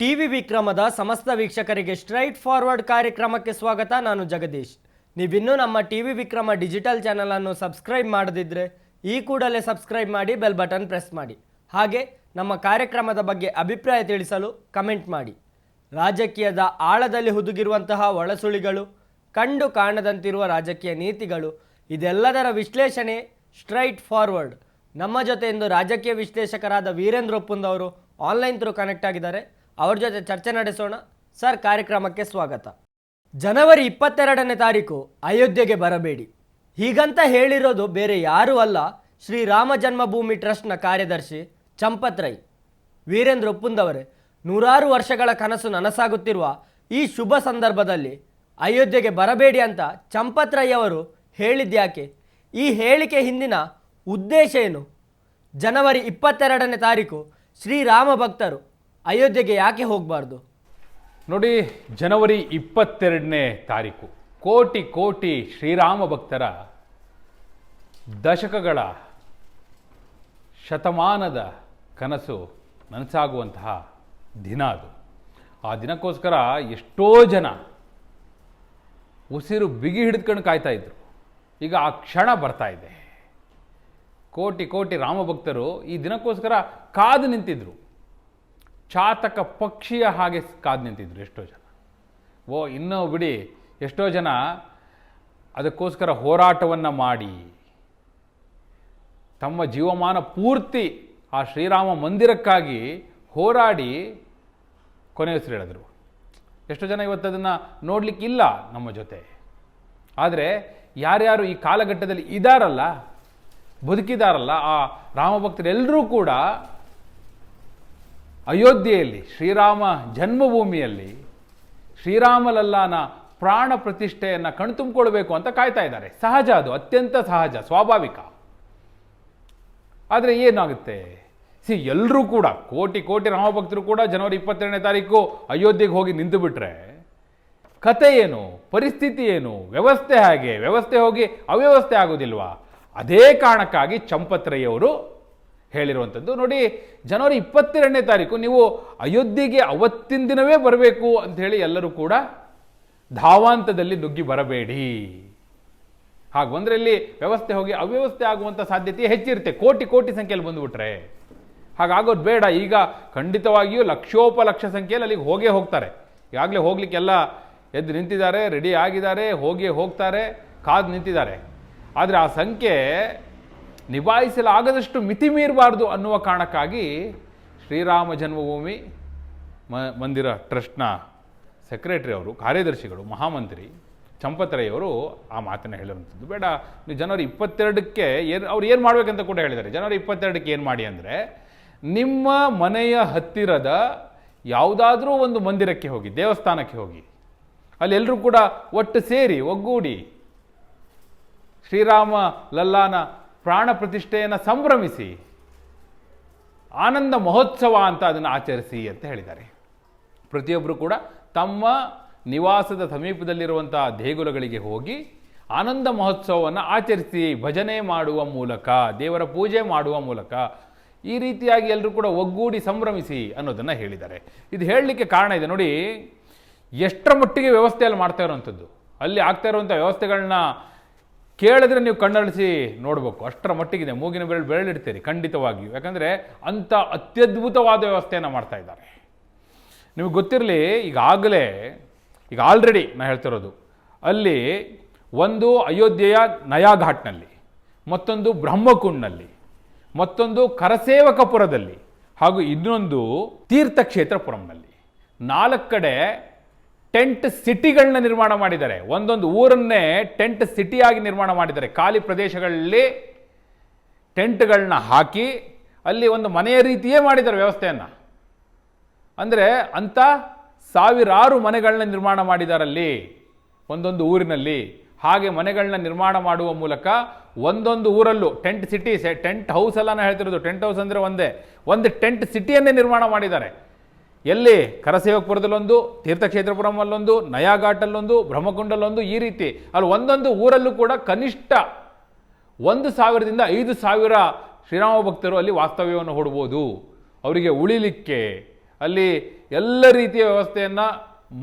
TV ವಿಕ್ರಮದ ಸಮಸ್ತ ವೀಕ್ಷಕರಿಗೆ straight forward ಕಾರ್ಯಕ್ರಮಕ್ಕೆ ಸ್ವಾಗತ. ನಾನು ಜಗದೀಶ್. ನೀವಿನ್ನೂ ನಮ್ಮ ಟಿವಿ ವಿಕ್ರಮ ಡಿಜಿಟಲ್ ಚಾನಲನ್ನು ಸಬ್ಸ್ಕ್ರೈಬ್ ಮಾಡದಿದ್ದರೆ ಈ ಕೂಡಲೇ ಸಬ್ಸ್ಕ್ರೈಬ್ ಮಾಡಿ, ಬೆಲ್ ಬಟನ್ ಪ್ರೆಸ್ ಮಾಡಿ. ಹಾಗೆ ನಮ್ಮ ಕಾರ್ಯಕ್ರಮದ ಬಗ್ಗೆ ಅಭಿಪ್ರಾಯ ತಿಳಿಸಲು ಕಮೆಂಟ್ ಮಾಡಿ. ರಾಜಕೀಯದ ಆಳದಲ್ಲಿ ಹುದುಗಿರುವಂತಹ ಒಳಸುಳಿಗಳು, ಕಂಡು ಕಾಣದಂತಿರುವ ರಾಜಕೀಯ ನೀತಿಗಳು, ಇದೆಲ್ಲದರ ವಿಶ್ಲೇಷಣೆ ಸ್ಟ್ರೈಟ್ ಫಾರ್ವರ್ಡ್. ನಮ್ಮ ಜೊತೆ ಇಂದು ರಾಜಕೀಯ ವಿಶ್ಲೇಷಕರಾದ ವೀರೇಂದ್ರ ಒಪ್ಪುಂದವರು ಆನ್ಲೈನ್ ಥ್ರೂ ಕನೆಕ್ಟ್ ಆಗಿದ್ದಾರೆ. ಅವ್ರ ಜೊತೆ ಚರ್ಚೆ ನಡೆಸೋಣ. ಸರ್, ಕಾರ್ಯಕ್ರಮಕ್ಕೆ ಸ್ವಾಗತ. ಜನವರಿ 22ನೇ ತಾರೀಕು ಅಯೋಧ್ಯೆಗೆ ಬರಬೇಡಿ ಹೀಗಂತ ಹೇಳಿರೋದು ಬೇರೆ ಯಾರೂ ಅಲ್ಲ, ಶ್ರೀರಾಮ ಜನ್ಮಭೂಮಿ ಟ್ರಸ್ಟ್ನ ಕಾರ್ಯದರ್ಶಿ ಚಂಪತ್ ರೈ. ವೀರೇಂದ್ರ ಒಪ್ಪುಂದವರೇ, ನೂರಾರು ವರ್ಷಗಳ ಕನಸು ನನಸಾಗುತ್ತಿರುವ ಈ ಶುಭ ಸಂದರ್ಭದಲ್ಲಿ ಅಯೋಧ್ಯೆಗೆ ಬರಬೇಡಿ ಅಂತ ಚಂಪತ್ ರೈ ಅವರು ಹೇಳಿದ್ಯಾಕೆ? ಈ ಹೇಳಿಕೆ ಹಿಂದಿನ ಉದ್ದೇಶ ಏನು? ಜನವರಿ 22ನೇ ತಾರೀಕು ಶ್ರೀರಾಮ ಭಕ್ತರು ಅಯೋಧ್ಯೆಗೆ ಯಾಕೆ ಹೋಗಬಾರ್ದು? ನೋಡಿ, ಜನವರಿ 22ನೇ ತಾರೀಕು ಕೋಟಿ ಕೋಟಿ ಶ್ರೀರಾಮ ಭಕ್ತರ ದಶಕಗಳ ಶತಮಾನದ ಕನಸು ನನಸಾಗುವಂತಹ ದಿನ ಅದು. ಆ ದಿನಕ್ಕೋಸ್ಕರ ಎಷ್ಟೋ ಜನ ಉಸಿರು ಬಿಗಿ ಹಿಡಿದುಕೊಂಡು ಕಾಯ್ತಾ ಇದ್ರು. ಈಗ ಆ ಕ್ಷಣ ಬರ್ತಾ ಇದೆ. ಕೋಟಿ ಕೋಟಿ ರಾಮಭಕ್ತರು ಈ ದಿನಕ್ಕೋಸ್ಕರ ಕಾದು ನಿಂತಿದ್ರು. ಚಾತಕ ಪಕ್ಷಿಯ ಹಾಗೆ ಕಾದು ನಿಂತಿದ್ರು ಎಷ್ಟೋ ಜನ. ಇನ್ನೂ ಬಿಡಿ, ಎಷ್ಟೋ ಜನ ಅದಕ್ಕೋಸ್ಕರ ಹೋರಾಟವನ್ನು ಮಾಡಿ ತಮ್ಮ ಜೀವಮಾನ ಪೂರ್ತಿ ಆ ಶ್ರೀರಾಮ ಮಂದಿರಕ್ಕಾಗಿ ಹೋರಾಡಿ ಕೊನೆಯುಸಿರೆಳೆದರು. ಎಷ್ಟೋ ಜನ ಇವತ್ತು ಅದನ್ನು ನೋಡಲಿಕ್ಕಿಲ್ಲ ನಮ್ಮ ಜೊತೆ. ಆದರೆ ಯಾರ್ಯಾರು ಈ ಕಾಲಘಟ್ಟದಲ್ಲಿ ಇದ್ದಾರಲ್ಲ, ಬದುಕಿದಾರಲ್ಲ, ಆ ರಾಮಭಕ್ತರೆಲ್ಲರೂ ಕೂಡ ಅಯೋಧ್ಯೆಯಲ್ಲಿ ಶ್ರೀರಾಮ ಜನ್ಮಭೂಮಿಯಲ್ಲಿ ಶ್ರೀರಾಮಲಲ್ಲಾನ ಪ್ರಾಣ ಪ್ರತಿಷ್ಠೆಯನ್ನು ಕಣ್ತುಂಬಿಕೊಳ್ಬೇಕು ಅಂತ ಕಾಯ್ತಾ ಇದ್ದಾರೆ. ಸಹಜ, ಅದು ಅತ್ಯಂತ ಸಹಜ, ಸ್ವಾಭಾವಿಕ. ಆದರೆ ಏನಾಗುತ್ತೆ, ಎಲ್ಲರೂ ಕೂಡ ಕೋಟಿ ಕೋಟಿ ರಾಮಭಕ್ತರು ಕೂಡ ಜನವರಿ 22ನೇ ತಾರೀಕು ಅಯೋಧ್ಯೆಗೆ ಹೋಗಿ ನಿಂತು ಬಿಟ್ರೆ ಕತೆ ಏನು, ಪರಿಸ್ಥಿತಿ ಏನು, ವ್ಯವಸ್ಥೆ ಹೇಗೆ? ವ್ಯವಸ್ಥೆ ಹೋಗಿ ಅವ್ಯವಸ್ಥೆ ಆಗೋದಿಲ್ವಾ? ಅದೇ ಕಾರಣಕ್ಕಾಗಿ ಚಂಪತ್ ರೈ ಅವರು ಹೇಳಿರುವಂಥದ್ದು. ನೋಡಿ, ಜನವರಿ 22ನೇ ತಾರೀಕು ನೀವು ಅಯೋಧ್ಯೆಗೆ ಅವತ್ತಿನ ದಿನವೇ ಬರಬೇಕು ಅಂಥೇಳಿ ಎಲ್ಲರೂ ಕೂಡ ಧಾವಾಂತದಲ್ಲಿ ನುಗ್ಗಿ ಬರಬೇಡಿ. ಹಾಗೆ ಬಂದರೆ ಇಲ್ಲಿ ವ್ಯವಸ್ಥೆ ಹೋಗಿ ಅವ್ಯವಸ್ಥೆ ಆಗುವಂಥ ಸಾಧ್ಯತೆ ಹೆಚ್ಚಿರುತ್ತೆ, ಕೋಟಿ ಕೋಟಿ ಸಂಖ್ಯೆಯಲ್ಲಿ ಬಂದುಬಿಟ್ರೆ. ಹಾಗಾಗೋದು ಬೇಡ. ಈಗ ಖಂಡಿತವಾಗಿಯೂ ಲಕ್ಷೋಪಲಕ್ಷ ಸಂಖ್ಯೆಯಲ್ಲಿ ಅಲ್ಲಿಗೆ ಹೋಗೇ ಹೋಗ್ತಾರೆ. ಈಗಾಗಲೇ ಹೋಗ್ಲಿಕ್ಕೆಲ್ಲ ಎದ್ದು ನಿಂತಿದ್ದಾರೆ, ರೆಡಿ ಆಗಿದ್ದಾರೆ, ಹೋಗ್ತಾರೆ, ಕಾದು ನಿಂತಿದ್ದಾರೆ. ಆದರೆ ಆ ಸಂಖ್ಯೆ ನಿಭಾಯಿಸಲಾಗದಷ್ಟು ಮಿತಿ ಮೀರಬಾರ್ದು ಅನ್ನುವ ಕಾರಣಕ್ಕಾಗಿ ಶ್ರೀರಾಮ ಜನ್ಮಭೂಮಿ ಮಂದಿರ ಟ್ರಸ್ಟ್ನ ಸೆಕ್ರೆಟರಿ ಅವರು, ಕಾರ್ಯದರ್ಶಿಗಳು, ಮಹಾಮಂತ್ರಿ ಚಂಪತ್ ರೈ ಅವರು ಆ ಮಾತನ್ನು ಹೇಳಿರುವಂಥದ್ದು. ಬೇಡ, ನೀವು ಜನವರಿ 22ಕ್ಕೆ ಅವ್ರು ಏನು ಮಾಡಬೇಕಂತ ಕೂಡ ಹೇಳಿದ್ದಾರೆ. ಜನವರಿ 22ಕ್ಕೆ ಏನು ಮಾಡಿ ಅಂದರೆ, ನಿಮ್ಮ ಮನೆಯ ಹತ್ತಿರದ ಯಾವುದಾದ್ರೂ ಒಂದು ಮಂದಿರಕ್ಕೆ ಹೋಗಿ, ದೇವಸ್ಥಾನಕ್ಕೆ ಹೋಗಿ, ಅಲ್ಲಿ ಎಲ್ಲರೂ ಕೂಡ ಒಟ್ಟು ಸೇರಿ ಒಗ್ಗೂಡಿ ಶ್ರೀರಾಮ ಲಲ್ಲಾನ ಪ್ರಾಣ ಪ್ರತಿಷ್ಠೆಯನ್ನು ಸಂಭ್ರಮಿಸಿ ಆನಂದ ಮಹೋತ್ಸವ ಅಂತ ಅದನ್ನು ಆಚರಿಸಿ ಅಂತ ಹೇಳಿದ್ದಾರೆ. ಪ್ರತಿಯೊಬ್ಬರು ಕೂಡ ತಮ್ಮ ನಿವಾಸದ ಸಮೀಪದಲ್ಲಿರುವಂಥ ದೇಗುಲಗಳಿಗೆ ಹೋಗಿ ಆನಂದ ಮಹೋತ್ಸವವನ್ನು ಆಚರಿಸಿ, ಭಜನೆ ಮಾಡುವ ಮೂಲಕ, ದೇವರ ಪೂಜೆ ಮಾಡುವ ಮೂಲಕ ಈ ರೀತಿಯಾಗಿ ಎಲ್ಲರೂ ಕೂಡ ಒಗ್ಗೂಡಿ ಸಂಭ್ರಮಿಸಿ ಅನ್ನೋದನ್ನು ಹೇಳಿದ್ದಾರೆ. ಇದು ಹೇಳಲಿಕ್ಕೆ ಕಾರಣ ಇದೆ. ನೋಡಿ, ಎಷ್ಟರ ಮಟ್ಟಿಗೆ ವ್ಯವಸ್ಥೆಯಲ್ಲಿ ಮಾಡ್ತಾ ಇರುವಂಥದ್ದು, ಅಲ್ಲಿ ಆಗ್ತಾ ಇರುವಂಥ ವ್ಯವಸ್ಥೆಗಳನ್ನ ಕೇಳಿದ್ರೆ ನೀವು ಕಣ್ಣಳಿಸಿ ನೋಡಬೇಕು. ಅಷ್ಟರ ಮಟ್ಟಿಗಿದೆ. ಮೂಗಿನ ಬೆರಳಿಡ್ತೀರಿ ಖಂಡಿತವಾಗಿಯೂ. ಯಾಕಂದರೆ ಅಂಥ ಅತ್ಯದ್ಭುತವಾದ ವ್ಯವಸ್ಥೆಯನ್ನು ಮಾಡ್ತಾ ಇದ್ದಾರೆ. ನಿಮಗೆ ಗೊತ್ತಿರಲಿ, ಈಗ ಆಲ್ರೆಡಿ ನಾನು ಹೇಳ್ತಿರೋದು, ಅಲ್ಲಿ ಒಂದು ಅಯೋಧ್ಯೆಯ ನಯಾಘಾಟ್ನಲ್ಲಿ, ಮತ್ತೊಂದು ಬ್ರಹ್ಮಕುಂಡ್ನಲ್ಲಿ, ಮತ್ತೊಂದು ಕರಸೇವಕಪುರದಲ್ಲಿ, ಹಾಗೂ ಇನ್ನೊಂದು ತೀರ್ಥಕ್ಷೇತ್ರಪುರಂನಲ್ಲಿ 4 ಕಡೆ ಟೆಂಟ್ ಸಿಟಿಗಳನ್ನ ನಿರ್ಮಾಣ ಮಾಡಿದ್ದಾರೆ. ಒಂದೊಂದು ಊರನ್ನೇ ಟೆಂಟ್ ಸಿಟಿಯಾಗಿ ನಿರ್ಮಾಣ ಮಾಡಿದ್ದಾರೆ. ಖಾಲಿ ಪ್ರದೇಶಗಳಲ್ಲಿ ಟೆಂಟ್ಗಳನ್ನ ಹಾಕಿ ಅಲ್ಲಿ ಒಂದು ಮನೆಯ ರೀತಿಯೇ ಮಾಡಿದ್ದಾರೆ ವ್ಯವಸ್ಥೆಯನ್ನು. ಅಂದರೆ ಅಂಥ ಸಾವಿರಾರು ಮನೆಗಳನ್ನ ನಿರ್ಮಾಣ ಮಾಡಿದಾರಲ್ಲಿ ಒಂದೊಂದು ಊರಿನಲ್ಲಿ. ಹಾಗೆ ಮನೆಗಳನ್ನ ನಿರ್ಮಾಣ ಮಾಡುವ ಮೂಲಕ ಒಂದೊಂದು ಊರಲ್ಲೂ ಟೆಂಟ್ ಸಿಟಿ, ಟೆಂಟ್ ಹೌಸ್ ಎಲ್ಲ ನಾನು ಹೇಳ್ತಿರೋದು, ಟೆಂಟ್ ಹೌಸ್ ಅಂದರೆ ಒಂದು ಟೆಂಟ್ ಸಿಟಿಯನ್ನೇ ನಿರ್ಮಾಣ ಮಾಡಿದ್ದಾರೆ. ಎಲ್ಲಿ? ಕರಸೇವಕಪುರದಲ್ಲೊಂದು, ತೀರ್ಥಕ್ಷೇತ್ರಪುರಮಲ್ಲೊಂದು, ನಯಾಘಾಟಲ್ಲೊಂದು, ಬ್ರಹ್ಮಕುಂಡಲ್ಲೊಂದು, ಈ ರೀತಿ ಅಲ್ಲಿ ಒಂದೊಂದು ಊರಲ್ಲೂ ಕೂಡ ಕನಿಷ್ಠ 1,000ದಿಂದ 5,000 ಶ್ರೀರಾಮ ಭಕ್ತರು ಅಲ್ಲಿ ವಾಸ್ತವ್ಯವನ್ನು ಹೂಡ್ಬೋದು. ಅವರಿಗೆ ಉಳಿಲಿಕ್ಕೆ, ಅಲ್ಲಿ ಎಲ್ಲ ರೀತಿಯ ವ್ಯವಸ್ಥೆಯನ್ನು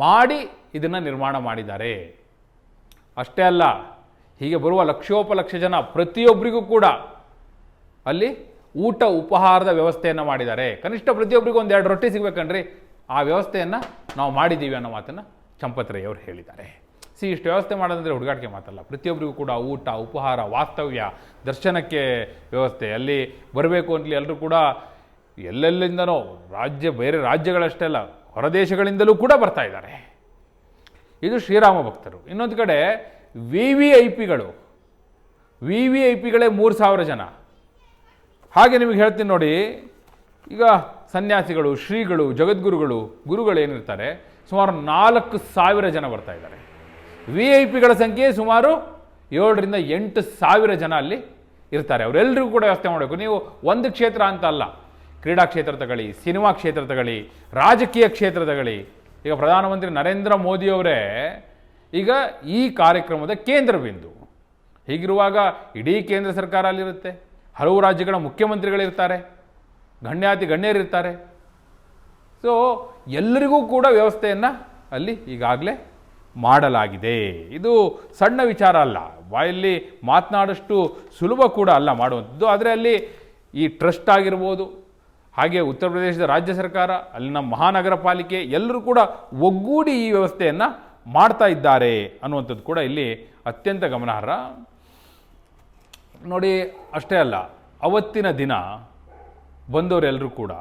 ಮಾಡಿ ಇದನ್ನು ನಿರ್ಮಾಣ ಮಾಡಿದ್ದಾರೆ. ಅಷ್ಟೇ ಅಲ್ಲ, ಹೀಗೆ ಬರುವ ಲಕ್ಷೋಪಲಕ್ಷ ಜನ ಪ್ರತಿಯೊಬ್ಬರಿಗೂ ಕೂಡ ಅಲ್ಲಿ ಊಟ ಉಪಹಾರದ ವ್ಯವಸ್ಥೆಯನ್ನು ಮಾಡಿದ್ದಾರೆ. ಕನಿಷ್ಠ ಪ್ರತಿಯೊಬ್ಬರಿಗೂ ಒಂದೆರಡು ರೊಟ್ಟಿ ಸಿಗ್ಬೇಕನ್ರಿ, ಆ ವ್ಯವಸ್ಥೆಯನ್ನು ನಾವು ಮಾಡಿದ್ದೀವಿ ಅನ್ನೋ ಮಾತನ್ನು ಚಂಪತ್ರಯ್ಯವರು ಹೇಳಿದ್ದಾರೆ. ಇಷ್ಟು ವ್ಯವಸ್ಥೆ ಮಾಡೋದಂದರೆ ಹುಡುಗಾಟಿಕೆ ಮಾತಲ್ಲ. ಪ್ರತಿಯೊಬ್ಬರಿಗೂ ಕೂಡ ಊಟ ಉಪಹಾರ ವಾಸ್ತವ್ಯ ದರ್ಶನಕ್ಕೆ ವ್ಯವಸ್ಥೆ. ಅಲ್ಲಿ ಬರಬೇಕು ಅಂತಲಿ ಎಲ್ಲರೂ ಕೂಡ ಎಲ್ಲೆಲ್ಲಿಂದನೋ ಬೇರೆ ರಾಜ್ಯಗಳಷ್ಟೇ ಅಲ್ಲ, ಹೊರದೇಶಗಳಿಂದಲೂ ಕೂಡ ಬರ್ತಾ ಇದ್ದಾರೆ. ಇದು ಶ್ರೀರಾಮ ಭಕ್ತರು. ಇನ್ನೊಂದು ಕಡೆ VVIPಗಳು 3,000 ಜನ. ಹಾಗೆ ನಿಮಗೆ ಹೇಳ್ತೀನಿ ನೋಡಿ, ಈಗ ಸನ್ಯಾಸಿಗಳು, ಶ್ರೀಗಳು, ಜಗದ್ಗುರುಗಳು, ಗುರುಗಳೇನಿರ್ತಾರೆ ಸುಮಾರು 4,000 ಜನ ಬರ್ತಾ ಇದ್ದಾರೆ. VIPಗಳ ಸಂಖ್ಯೆ ಸುಮಾರು 7,000 to 8,000 ಜನ ಅಲ್ಲಿ ಇರ್ತಾರೆ. ಅವರೆಲ್ಲರಿಗೂ ಕೂಡ ವ್ಯವಸ್ಥೆ ಮಾಡಬೇಕು. ನೀವು ಒಂದು ಕ್ಷೇತ್ರ ಅಂತ ಅಲ್ಲ, ಕ್ರೀಡಾ ಕ್ಷೇತ್ರ ತಗೊಳ್ಳಿ, ಸಿನಿಮಾ ಕ್ಷೇತ್ರ ತಗೊಳ್ಳಿ, ರಾಜಕೀಯ ಕ್ಷೇತ್ರ ತಗೊಳ್ಳಿ. ಈಗ ಪ್ರಧಾನಮಂತ್ರಿ ನರೇಂದ್ರ ಮೋದಿಯವರೇ ಈಗ ಈ ಕಾರ್ಯಕ್ರಮದ ಕೇಂದ್ರ ಬಿಂದು. ಹೀಗಿರುವಾಗ ಇಡೀ ಕೇಂದ್ರ ಸರ್ಕಾರ ಅಲ್ಲಿರುತ್ತೆ, ಹಲವು ರಾಜ್ಯಗಳ ಮುಖ್ಯಮಂತ್ರಿಗಳಿರ್ತಾರೆ, ಗಣ್ಯರಿರ್ತಾರೆ. ಸೊ ಎಲ್ಲರಿಗೂ ಕೂಡ ವ್ಯವಸ್ಥೆಯನ್ನು ಅಲ್ಲಿ ಈಗಾಗಲೇ ಮಾಡಲಾಗಿದೆ. ಇದು ಸಣ್ಣ ವಿಚಾರ ಅಲ್ಲ, ಬಾಯಲ್ಲಿ ಮಾತನಾಡಷ್ಟು ಸುಲಭ ಕೂಡ ಅಲ್ಲ ಮಾಡುವಂಥದ್ದು. ಆದರೆ ಅಲ್ಲಿ ಈ ಟ್ರಸ್ಟ್ ಆಗಿರ್ಬೋದು, ಹಾಗೆ ಉತ್ತರ ಪ್ರದೇಶದ ರಾಜ್ಯ ಸರ್ಕಾರ, ಅಲ್ಲಿನ ಮಹಾನಗರ ಪಾಲಿಕೆ ಎಲ್ಲರೂ ಕೂಡ ಒಗ್ಗೂಡಿ ಈ ವ್ಯವಸ್ಥೆಯನ್ನು ಮಾಡ್ತಾ ಇದ್ದಾರೆ ಅನ್ನುವಂಥದ್ದು ಕೂಡ ಇಲ್ಲಿ ಅತ್ಯಂತ ಗಮನಾರ್ಹ. ನೋಡಿ, ಅಷ್ಟೇ ಅಲ್ಲ, ಅವತ್ತಿನ ದಿನ ಬಂದವರೆಲ್ಲರೂ ಕೂಡ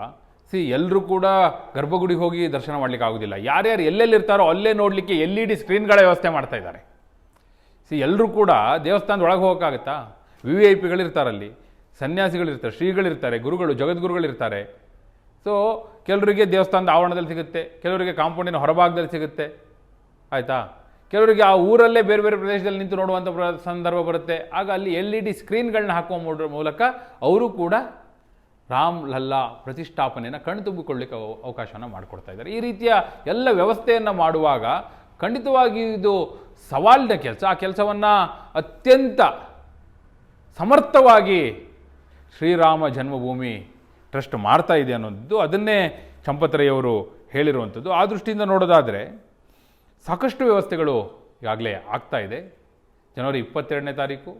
ಎಲ್ಲರೂ ಕೂಡ ಗರ್ಭಗುಡಿಗೆ ಹೋಗಿ ದರ್ಶನ ಮಾಡಲಿಕ್ಕೆ ಆಗೋದಿಲ್ಲ. ಯಾರ್ಯಾರು ಎಲ್ಲೆಲ್ಲಿರ್ತಾರೋ ಅಲ್ಲೇ ನೋಡಲಿಕ್ಕೆ LED ಸ್ಕ್ರೀನ್ಗಳ ವ್ಯವಸ್ಥೆ ಮಾಡ್ತಾ ಇದ್ದಾರೆ. ಎಲ್ಲರೂ ಕೂಡ ದೇವಸ್ಥಾನದ ಒಳಗೆ ಹೋಗೋಕ್ಕಾಗತ್ತಾ? VVIPಗಳಿರ್ತಾರಲ್ಲಿ, ಸನ್ಯಾಸಿಗಳಿರ್ತಾರೆ, ಶ್ರೀಗಳಿರ್ತಾರೆ, ಗುರುಗಳು, ಜಗದ್ಗುರುಗಳಿರ್ತಾರೆ. ಸೊ ಕೆಲವರಿಗೆ ದೇವಸ್ಥಾನದ ಆವರಣದಲ್ಲಿ ಸಿಗುತ್ತೆ, ಕೆಲವರಿಗೆ ಕಾಂಪೌಂಡಿನ ಹೊರಭಾಗದಲ್ಲಿ ಸಿಗುತ್ತೆ, ಆಯಿತಾ? ಕೆಲವರಿಗೆ ಆ ಊರಲ್ಲೇ ಬೇರೆ ಬೇರೆ ಪ್ರದೇಶದಲ್ಲಿ ನಿಂತು ನೋಡುವಂಥ ಸಂದರ್ಭ ಬರುತ್ತೆ. ಆಗ ಅಲ್ಲಿ LED ಸ್ಕ್ರೀನ್ಗಳನ್ನ ಹಾಕುವ ಮೂಲಕ ಅವರು ಕೂಡ ರಾಮ್ ಲಲ್ಲಾ ಪ್ರತಿಷ್ಠಾಪನೆಯನ್ನು ಕಣ್ತುಂಬಿಕೊಳ್ಳಿಕ್ಕೆ ಅವಕಾಶವನ್ನು ಮಾಡಿಕೊಡ್ತಾ ಇದ್ದಾರೆ. ಈ ರೀತಿಯ ಎಲ್ಲ ವ್ಯವಸ್ಥೆಯನ್ನು ಮಾಡುವಾಗ ಖಂಡಿತವಾಗಿ ಇದು ಸವಾಲಿನ ಕೆಲಸ. ಆ ಕೆಲಸವನ್ನು ಅತ್ಯಂತ ಸಮರ್ಥವಾಗಿ ಶ್ರೀರಾಮ ಜನ್ಮಭೂಮಿ ಟ್ರಸ್ಟ್ ಮಾಡ್ತಾ ಇದೆ ಅನ್ನೋದು, ಅದನ್ನೇ ಚಂಪತ್ರಯ್ಯವರು ಹೇಳಿರುವಂಥದ್ದು. ಆ ದೃಷ್ಟಿಯಿಂದ ನೋಡೋದಾದರೆ ಸಾಕಷ್ಟು ವ್ಯವಸ್ಥೆಗಳು ಈಗಾಗಲೇ ಆಗ್ತಾ ಇದೆ. ಜನವರಿ 22ನೇ ತಾರೀಕು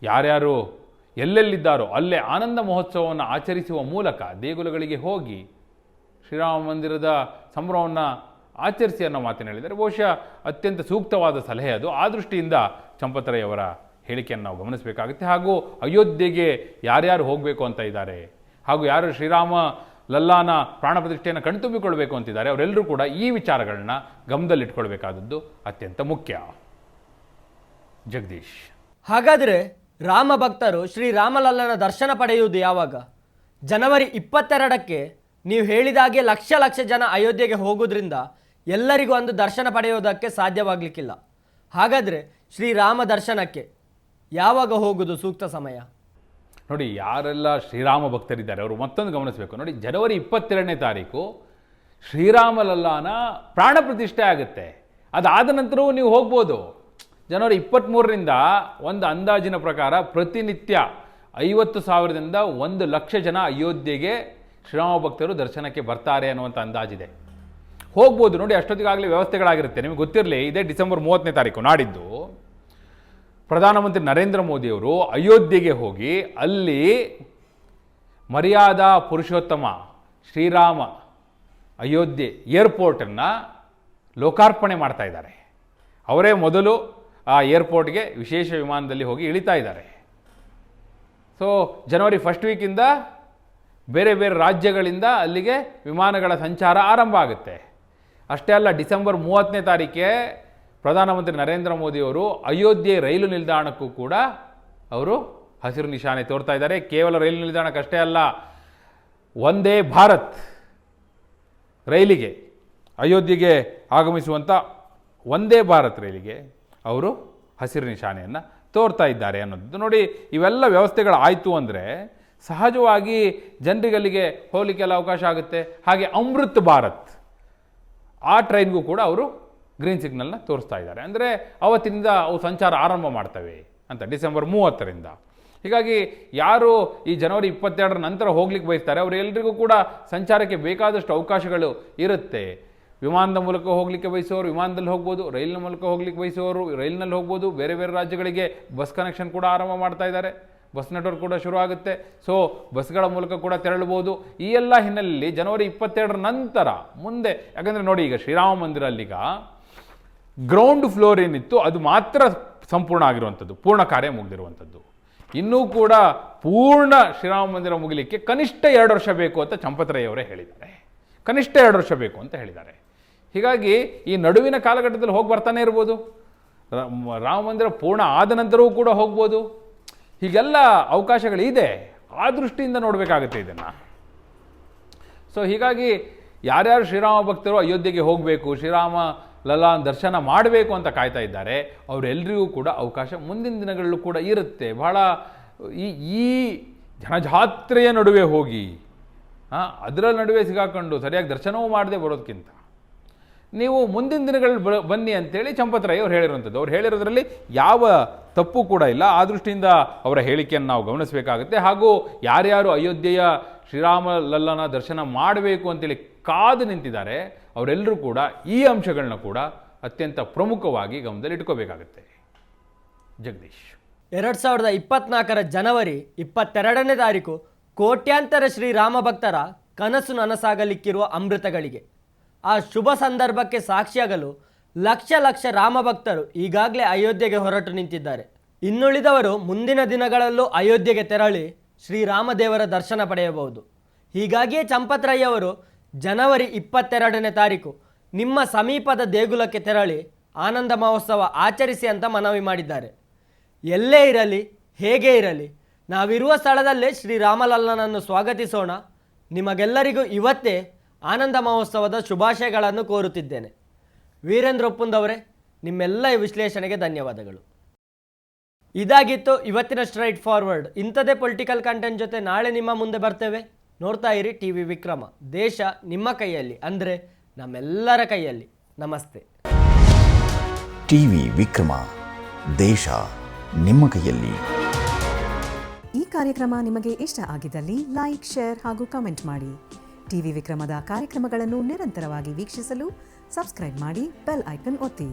ಯಾರ್ಯಾರು ಎಲ್ಲೆಲ್ಲಿದ್ದಾರೋ ಅಲ್ಲೇ ಆನಂದ ಮಹೋತ್ಸವವನ್ನು ಆಚರಿಸುವ ಮೂಲಕ ದೇಗುಲಗಳಿಗೆ ಹೋಗಿ ಶ್ರೀರಾಮ ಮಂದಿರದ ಸಂಭ್ರಮವನ್ನು ಆಚರಿಸಿ ಅನ್ನೋ ಮಾತನ್ನು ಹೇಳಿದ್ದಾರೆ. ಬಹುಶಃ ಅತ್ಯಂತ ಸೂಕ್ತವಾದ ಸಲಹೆ ಅದು. ಆ ದೃಷ್ಟಿಯಿಂದ ಚಂಪತ್ರಯ್ಯವರ ಹೇಳಿಕೆಯನ್ನು ನಾವು ಗಮನಿಸಬೇಕಾಗುತ್ತೆ. ಹಾಗೂ ಅಯೋಧ್ಯೆಗೆ ಯಾರ್ಯಾರು ಹೋಗಬೇಕು ಅಂತ ಇದ್ದಾರೆ, ಹಾಗೂ ಯಾರು ಶ್ರೀರಾಮ ಲಲ್ಲಾನ ಪ್ರಾಣ ಪ್ರತಿಷ್ಠೆಯನ್ನು ಕಣ್ತುಂಬಿಕೊಳ್ಬೇಕು ಅಂತಿದ್ದಾರೆ, ಅವರೆಲ್ಲರೂ ಕೂಡ ಈ ವಿಚಾರಗಳನ್ನ ಗಮನದಲ್ಲಿಟ್ಕೊಳ್ಬೇಕಾದದ್ದು ಅತ್ಯಂತ ಮುಖ್ಯ. ಜಗದೀಶ್, ಹಾಗಾದರೆ ರಾಮ ಭಕ್ತರು ಶ್ರೀರಾಮಲಲ್ಲನ ದರ್ಶನ ಪಡೆಯುವುದು ಯಾವಾಗ? ಜನವರಿ 22ಕ್ಕೆ ನೀವು ಹೇಳಿದಾಗೆ ಲಕ್ಷ ಜನ ಅಯೋಧ್ಯೆಗೆ ಹೋಗೋದ್ರಿಂದ ಎಲ್ಲರಿಗೂ ಒಂದು ದರ್ಶನ ಪಡೆಯೋದಕ್ಕೆ ಸಾಧ್ಯವಾಗಲಿಕ್ಕಿಲ್ಲ. ಹಾಗಾದರೆ ಶ್ರೀರಾಮ ದರ್ಶನಕ್ಕೆ ಯಾವಾಗ ಹೋಗೋದು ಸೂಕ್ತ ಸಮಯ? ನೋಡಿ, ಯಾರೆಲ್ಲ ಶ್ರೀರಾಮ ಭಕ್ತರಿದ್ದಾರೆ ಅವರು ಮತ್ತೊಂದು ಗಮನಿಸಬೇಕು. ನೋಡಿ, ಜನವರಿ 22ನೇ ತಾರೀಕು ಶ್ರೀರಾಮಲಲ್ಲಾನ ಪ್ರಾಣ ಪ್ರತಿಷ್ಠೆ ಆಗುತ್ತೆ. ಅದಾದ ನಂತರವೂ ನೀವು ಹೋಗ್ಬೋದು. ಜನವರಿ 23ರಿಂದ ಒಂದು ಅಂದಾಜಿನ ಪ್ರಕಾರ ಪ್ರತಿನಿತ್ಯ 50,000ದಿಂದ 1,00,000 ಜನ ಅಯೋಧ್ಯೆಗೆ ಶ್ರೀರಾಮ ಭಕ್ತರು ದರ್ಶನಕ್ಕೆ ಬರ್ತಾರೆ ಅನ್ನುವಂಥ ಅಂದಾಜಿದೆ. ಹೋಗ್ಬೋದು. ನೋಡಿ, ಅಷ್ಟೊತ್ತಿಗಾಗಲೇ ವ್ಯವಸ್ಥೆಗಳಾಗಿರುತ್ತೆ. ನಿಮಗೆ ಗೊತ್ತಿರಲಿ, ಇದೇ ಡಿಸೆಂಬರ್ 30ನೇ ತಾರೀಕು ನಾಡಿದ್ದು ಪ್ರಧಾನಮಂತ್ರಿ ನರೇಂದ್ರ ಮೋದಿಯವರು ಅಯೋಧ್ಯೆಗೆ ಹೋಗಿ ಅಲ್ಲಿ ಮರ್ಯಾದಾ ಪುರುಷೋತ್ತಮ ಶ್ರೀರಾಮ ಅಯೋಧ್ಯೆ ಏರ್ಪೋರ್ಟನ್ನು ಲೋಕಾರ್ಪಣೆ ಮಾಡ್ತಾ ಇದ್ದಾರೆ. ಅವರೇ ಮೊದಲು ಆ ಏರ್ಪೋರ್ಟ್ಗೆ ವಿಶೇಷ ವಿಮಾನದಲ್ಲಿ ಹೋಗಿ ಇಳಿತಾ ಇದ್ದಾರೆ. ಸೊ ಜನವರಿ 1st ವೀಕಿಂದ ಬೇರೆ ಬೇರೆ ರಾಜ್ಯಗಳಿಂದ ಅಲ್ಲಿಗೆ ವಿಮಾನಗಳ ಸಂಚಾರ ಆರಂಭ ಆಗುತ್ತೆ. ಅಷ್ಟೇ ಅಲ್ಲ, ಡಿಸೆಂಬರ್ 30ನೇ ತಾರೀಕೆ ಪ್ರಧಾನಮಂತ್ರಿ ನರೇಂದ್ರ ಮೋದಿಯವರು ಅಯೋಧ್ಯೆ ರೈಲು ನಿಲ್ದಾಣಕ್ಕೂ ಕೂಡ ಅವರು ಹಸಿರು ನಿಶಾನೆ ತೋರ್ತಾ ಇದ್ದಾರೆ. ಕೇವಲ ರೈಲು ನಿಲ್ದಾಣಕ್ಕಷ್ಟೇ ಅಲ್ಲ, ವಂದೇ ಭಾರತ್ ರೈಲಿಗೆ, ಅಯೋಧ್ಯೆಗೆ ಆಗಮಿಸುವಂಥ ವಂದೇ ಭಾರತ್ ರೈಲಿಗೆ ಅವರು ಹಸಿರು ನಿಶಾನೆಯನ್ನು ತೋರ್ತಾ ಇದ್ದಾರೆ ಅನ್ನೋದು. ನೋಡಿ, ಇವೆಲ್ಲ ವ್ಯವಸ್ಥೆಗಳಾಯಿತು ಅಂದರೆ ಸಹಜವಾಗಿ ಜನರಿಗಲ್ಲಿಗೆ ಹೋಗಲಿಕ್ಕೆಲ್ಲ ಅವಕಾಶ ಆಗುತ್ತೆ. ಹಾಗೆ ಅಮೃತ್ ಭಾರತ್ ಆ ಟ್ರೈನ್ಗೂ ಕೂಡ ಅವರು ಗ್ರೀನ್ ಸಿಗ್ನಲ್ನ ತೋರಿಸ್ತಾ ಇದ್ದಾರೆ. ಅಂದರೆ ಅವತ್ತಿನಿಂದ ಅವು ಸಂಚಾರ ಆರಂಭ ಮಾಡ್ತವೆ ಅಂತ ಡಿಸೆಂಬರ್ 30ರಿಂದ. ಹೀಗಾಗಿ ಯಾರು ಈ ಜನವರಿ 22ರ ನಂತರ ಹೋಗ್ಲಿಕ್ಕೆ ಬಯಸ್ತಾರೆ ಅವರೆಲ್ಲರಿಗೂ ಕೂಡ ಸಂಚಾರಕ್ಕೆ ಬೇಕಾದಷ್ಟು ಅವಕಾಶಗಳು ಇರುತ್ತೆ. ವಿಮಾನದ ಮೂಲಕ ಹೋಗಲಿಕ್ಕೆ ಬಯಸುವವರು ವಿಮಾನದಲ್ಲಿ ಹೋಗ್ಬೋದು, ರೈಲಿನ ಮೂಲಕ ಹೋಗ್ಲಿಕ್ಕೆ ಬಯಸುವವರು ರೈಲಿನಲ್ಲಿ ಹೋಗ್ಬೋದು. ಬೇರೆ ಬೇರೆ ರಾಜ್ಯಗಳಿಗೆ ಬಸ್ ಕನೆಕ್ಷನ್ ಕೂಡ ಆರಂಭ ಮಾಡ್ತಾ ಇದ್ದಾರೆ, ಬಸ್ ನೆಟ್ವರ್ಕ್ ಕೂಡ ಶುರು ಆಗುತ್ತೆ. ಸೊ ಬಸ್ಗಳ ಮೂಲಕ ಕೂಡ ತೆರಳಬಹುದು. ಈ ಎಲ್ಲ ಹಿನ್ನೆಲೆಯಲ್ಲಿ ಜನವರಿ 22ರ ನಂತರ ಮುಂದೆ, ಯಾಕಂದರೆ ನೋಡಿ ಈಗ ಶ್ರೀರಾಮ ಮಂದಿರ ಅಲ್ಲಿಗ ಗ್ರೌಂಡ್ ಫ್ಲೋರ್ ಏನಿತ್ತು ಅದು ಮಾತ್ರ ಸಂಪೂರ್ಣ ಆಗಿರುವಂಥದ್ದು, ಪೂರ್ಣ ಕಾರ್ಯ ಮುಗಿದಿರುವಂಥದ್ದು. ಇನ್ನೂ ಕೂಡ ಪೂರ್ಣ ಶ್ರೀರಾಮ ಮಂದಿರ ಮುಗಿಲಿಕ್ಕೆ ಕನಿಷ್ಠ 2 ವರ್ಷ ಬೇಕು ಅಂತ ಚಂಪತರಾಯವರೇ ಹೇಳಿದ್ದಾರೆ. ಕನಿಷ್ಠ 2 ವರ್ಷ ಬೇಕು ಅಂತ ಹೇಳಿದ್ದಾರೆ. ಹೀಗಾಗಿ ಈ ನಡುವಿನ ಕಾಲಘಟ್ಟದಲ್ಲಿ ಹೋಗಿ ಬರ್ತಾನೆ ಇರ್ಬೋದು. ರಾಮ ಮಂದಿರ ಪೂರ್ಣ ಆದ ನಂತರವೂ ಕೂಡ ಹೋಗ್ಬೋದು. ಹೀಗೆಲ್ಲ ಅವಕಾಶಗಳಿದೆ. ಆ ದೃಷ್ಟಿಯಿಂದ ನೋಡಬೇಕಾಗುತ್ತೆ ಇದನ್ನು. ಸೊ ಹೀಗಾಗಿ ಯಾರ್ಯಾರು ಶ್ರೀರಾಮ ಭಕ್ತರು ಅಯೋಧ್ಯೆಗೆ ಹೋಗಬೇಕು, ಶ್ರೀರಾಮ ಲಲ್ಲಾನ ದರ್ಶನ ಮಾಡಬೇಕು ಅಂತ ಕಾಯ್ತಾ ಇದ್ದಾರೆ ಅವರೆಲ್ಲರಿಗೂ ಕೂಡ ಅವಕಾಶ ಮುಂದಿನ ದಿನಗಳಲ್ಲೂ ಕೂಡ ಇರುತ್ತೆ. ಬಹಳ ಈ ಜನಜಾತ್ರೆಯ ನಡುವೆ ಹೋಗಿ ಅದರ ನಡುವೆ ಸಿಗಾಕೊಂಡು ಸರಿಯಾಗಿ ದರ್ಶನವೂ ಮಾಡದೆ ಬರೋದಕ್ಕಿಂತ ನೀವು ಮುಂದಿನ ದಿನಗಳಲ್ಲಿ ಬನ್ನಿ ಅಂತೇಳಿ ಚಂಪತರಾಯ ಅವ್ರು ಹೇಳಿರುವಂಥದ್ದು. ಅವ್ರು ಹೇಳಿರೋದ್ರಲ್ಲಿ ಯಾವ ತಪ್ಪು ಕೂಡ ಇಲ್ಲ. ಆ ದೃಷ್ಟಿಯಿಂದ ಅವರ ಹೇಳಿಕೆಯನ್ನು ನಾವು ಗಮನಿಸಬೇಕಾಗುತ್ತೆ. ಹಾಗೂ ಯಾರ್ಯಾರು ಅಯೋಧ್ಯೆಯ ಶ್ರೀರಾಮ ಲಲ್ಲನ ದರ್ಶನ ಮಾಡಬೇಕು ಅಂತೇಳಿ ಕಾದು ನಿಂತಿದ್ದಾರೆ ಅವರೆಲ್ಲರೂ ಕೂಡ ಈ ಅಂಶಗಳನ್ನ ಕೂಡ ಅತ್ಯಂತ ಪ್ರಮುಖವಾಗಿ ಗಮನದಲ್ಲಿ ಇಟ್ಕೋಬೇಕಾಗತ್ತೆ. ಜಗದೀಶ್, 2024ರ ಜನವರಿ 22ನೇ ತಾರೀಕು ಕೋಟ್ಯಾಂತರ ಶ್ರೀರಾಮ ಭಕ್ತರ ಕನಸು ನನಸಾಗಲಿಕ್ಕಿರುವ ಅಮೃತಗಳಿಗೆ ಆ ಶುಭ ಸಂದರ್ಭಕ್ಕೆ ಸಾಕ್ಷಿಯಾಗಲು ಲಕ್ಷ ಲಕ್ಷ ರಾಮ ಭಕ್ತರು ಈಗಾಗಲೇ ಅಯೋಧ್ಯೆಗೆ ಹೊರಟು ನಿಂತಿದ್ದಾರೆ. ಇನ್ನುಳಿದವರು ಮುಂದಿನ ದಿನಗಳಲ್ಲೂ ಅಯೋಧ್ಯೆಗೆ ತೆರಳಿ ಶ್ರೀರಾಮದೇವರ ದರ್ಶನ ಪಡೆಯಬಹುದು. ಹೀಗಾಗಿಯೇ ಚಂಪತರಾಯವರು ಜನವರಿ 22ನೇ ತಾರೀಕು ನಿಮ್ಮ ಸಮೀಪದ ದೇಗುಲಕ್ಕೆ ತೆರಳಿ ಆನಂದ ಮಹೋತ್ಸವ ಆಚರಿಸಿ ಅಂತ ಮನವಿ ಮಾಡಿದ್ದಾರೆ. ಎಲ್ಲೇ ಇರಲಿ, ಹೇಗೆ ಇರಲಿ, ನಾವಿರುವ ಸ್ಥಳದಲ್ಲೇ ಶ್ರೀರಾಮಲಲ್ಲನನ್ನು ಸ್ವಾಗತಿಸೋಣ. ನಿಮಗೆಲ್ಲರಿಗೂ ಇವತ್ತೇ ಆನಂದ ಮಹೋತ್ಸವದ ಶುಭಾಶಯಗಳನ್ನು ಕೋರುತ್ತಿದ್ದೇನೆ. ವೀರೇಂದ್ರ ಒಪ್ಪುಂದವರೇ, ನಿಮ್ಮೆಲ್ಲ ವಿಶ್ಲೇಷಣೆಗೆ ಧನ್ಯವಾದಗಳು. ಇದಾಗಿತ್ತು ಇವತ್ತಿನ ಸ್ಟ್ರೈಟ್ ಫಾರ್ವರ್ಡ್. ಇಂಥದೇ ಪೊಲಿಟಿಕಲ್ ಕಂಟೆಂಟ್ ಜೊತೆ ನಾಳೆ ನಿಮ್ಮ ಮುಂದೆ ಬರ್ತೇವೆ. ನೋಡ್ತಾ ಇರಿ ಟಿವಿ ವಿಕ್ರಮ. ದೇಶ ನಿಮ್ಮ ಕೈಯಲ್ಲಿ, ಅಂದರೆ ನಮ್ಮೆಲ್ಲರ ಕೈಯಲ್ಲಿ. ನಮಸ್ತೆ. ಟಿವಿ ವಿಕ್ರಮ, ದೇಶ ನಿಮ್ಮ ಕೈಯಲ್ಲಿ. ಈ ಕಾರ್ಯಕ್ರಮ ನಿಮಗೆ ಇಷ್ಟ ಆಗಿದ್ದಲ್ಲಿ ಲೈಕ್, ಶೇರ್ ಹಾಗೂ ಕಮೆಂಟ್ ಮಾಡಿ. ಟಿವಿ ವಿಕ್ರಮದ ಕಾರ್ಯಕ್ರಮಗಳನ್ನು ನಿರಂತರವಾಗಿ ವೀಕ್ಷಿಸಲು ಸಬ್ಸ್ಕ್ರೈಬ್ ಮಾಡಿ, ಬೆಲ್ ಐಕನ್ ಒತ್ತಿ.